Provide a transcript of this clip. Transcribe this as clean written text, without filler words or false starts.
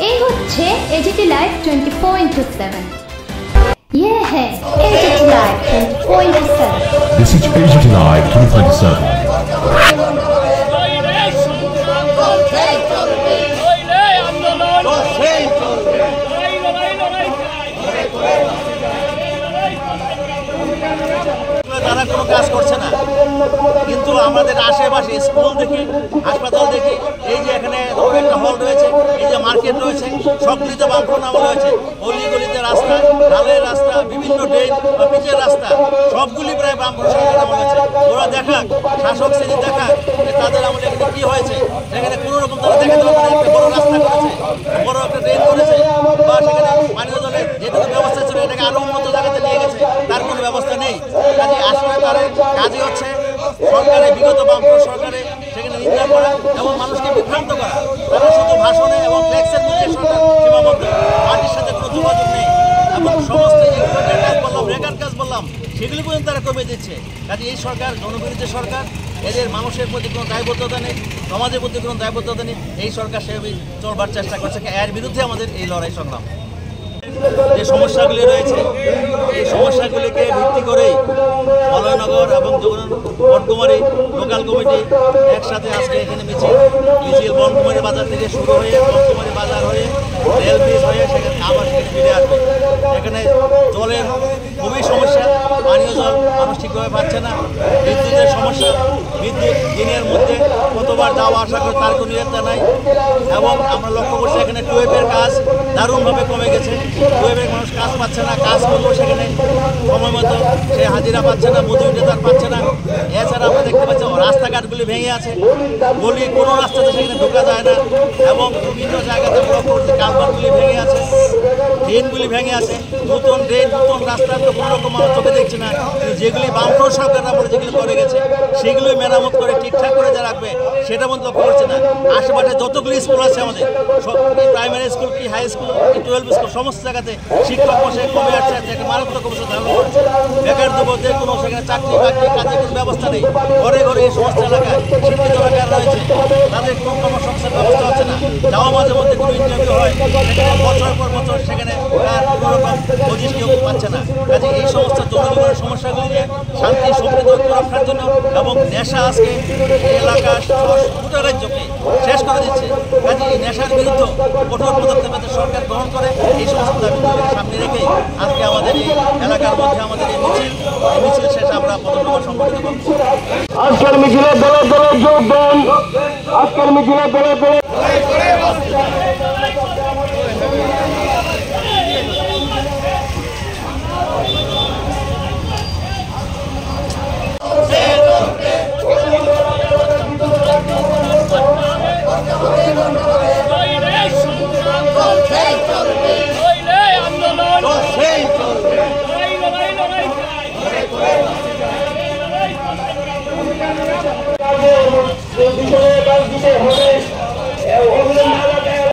এই হচ্ছে AGT live 24/7। ये है as it is live 24/7। This is AGT Live 24/7. তারা কোনো কাজ করছে না, কিন্তু আমাদের আশেপাশে স্কুল দেখি, হাসপাতাল দেখি, এই যে এখানে একটা হল রয়েছে, এই যে মার্কেট রয়েছে, সবগুলিতে বামফ্রন্ট আমল হয়েছে। অলিগলিতে রাস্তা, ঢালের রাস্তা, বিভিন্ন ড্রেন বা পিচের রাস্তা সবগুলি প্রায় বামফ্রন্ট সরকার আমল হয়েছে। ওরা দেখাক, শাসক শ্রেণী দেখাক যে তাদের আমলে এখানে কী হয়েছে। সেখানে কোনো রকম তারা দেখাতে পারবে না। একটা বড় রাস্তা করেছে, বড় একটা ড্রেন করেছে, বা সেখানে পানীয় জলের যেটুকু ব্যবস্থা ছিল এটাকে আরও উন্নত জায়গাতে নিয়ে গেছে, তার কোনো ব্যবস্থা নেই। কাজে আসলে তার কাজই হচ্ছে সরকারে, বিগত বামফ্রন্ট সরকারে সেখানে নিন্দা করা এবং মানুষকে বিভ্রান্ত করা। তারা শুধু ভাষণে এবং ফ্লেক্সের মধ্যে সরকার সীমাবদ্ধ, পার্টির সাথে কোনো যোগাযোগ নেই। এবং সমস্ত ইনফ্রাস্ট্রাকচার কাজ বললাম, রেগার কাজ বললাম, সেগুলি পর্যন্ত তারা কমে দিচ্ছে। কাজে এই সরকার জনবিরোধী সরকার, এদের মানুষের প্রতি কোনো দায়বদ্ধতা নেই, সমাজের প্রতি কোনো দায়বদ্ধতা নেই। এই সরকার সেভাবে চলবার চেষ্টা করছে। এর বিরুদ্ধে আমাদের এই লড়াই সংগ্রাম। যে সমস্যাগুলি রয়েছে এই সমস্যাগুলিকে ভিত্তি করেই মলয়নগর এবং বনকুমারী লোকাল কমিটি একসাথে আজকে এখানে মিছিল বনকুমারী বাজার থেকে শুরু হয়ে বনকুমারী বাজার হয়ে রেল ব্রিজ হয়ে সেখানে আবার সেখানে ফিরে আসবে। এখানে জলের খুবই সমস্যা, পানীয় জল মানুষ ঠিকভাবে পাচ্ছে না। বিদ্যুতের সমস্যা, বিদ্যুৎ দিনের মধ্যে কতবার যাওয়া আসা করে তার কোনো নিরাপত্তা নাই। এবং আমরা লক্ষ্য করছি এখানে টুয়েবের কাজ দারুণভাবে কমে গেছে। টুয়েবের মানুষ কাজ পাচ্ছে না, কাজ করলেও সেখানে সময় মতো সে হাজিরা পাচ্ছে না, মজুরি তার পাচ্ছে না। এছাড়া আমরা দেখতে পাচ্ছি রাস্তাঘাটগুলি ভেঙে আছে, গলি কোনো রাস্তাতে সেখানে ঢোকা যায় না। এবং বিভিন্ন জায়গাতে লক্ষ্য করছি কালভারগুলি ভেঙে আছে, ড্রেনগুলি ভেঙে আছে। নতুন ড্রেন, নতুন রাস্তা তো কোনো রকম আমার চোখে দেখছি না। যেগুলি বামফ্রন্ট সরকাররা বলে যেগুলি করে গেছে সেগুলোই মেরামত করে ঠিকঠাক করে যা রাখবে সেটা মধ্যে লক্ষ্য করছে না। আশেপাশে যতগুলি স্কুল আছে আমাদের, সব প্রাইমারি স্কুল কি হাই স্কুল কি 12 স্কুল, সমস্ত জায়গাতে শিক্ষক বসে কমে আসছে, একটা মারাত্মক অবস্থা ধারণ করছে। বেকার যুবকদের কোনো সেখানে চাকরি বাকরি কাজের কোনো ব্যবস্থা নেই। ঘরে ঘরে এই সমস্ত এলাকায় শিক্ষিত বেকার রয়েছে, তাদের কোনো কর্মসংস্থান ব্যবস্থা হচ্ছে না। যাওয়া মাঝে মধ্যে কোনো ইন্টারভিউ হয়, সেখানে বছর পর বছর সেখানে তার কোনো রকম পজিশ কেউ পাচ্ছে না। কাজে এই সমস্ত জনজীবনের সমস্যাগুলিকে শান্তি সম্প্রীতি রক্ষার জন্য এবং নেশা আজকে এলাকা গোটা রাজ্যকে শেষ করে দিচ্ছে। কাজে এই নেশার বিরুদ্ধে কঠোর পদক্ষেপ সরকার গ্রহণ করে এই সমস্ত দাবিগুলিকে সামনে রেখেই আজকে আমাদের এই এলাকার মধ্যে আমাদের এই মিছিল শেষে আমরা পদক্ষেপ সংগঠিত করছি। আজকের মিছিলে দলে দলে যোগ দেন। আজকের মিছিলে দলে দলে বিষয়ে কাজ দিতে হবে।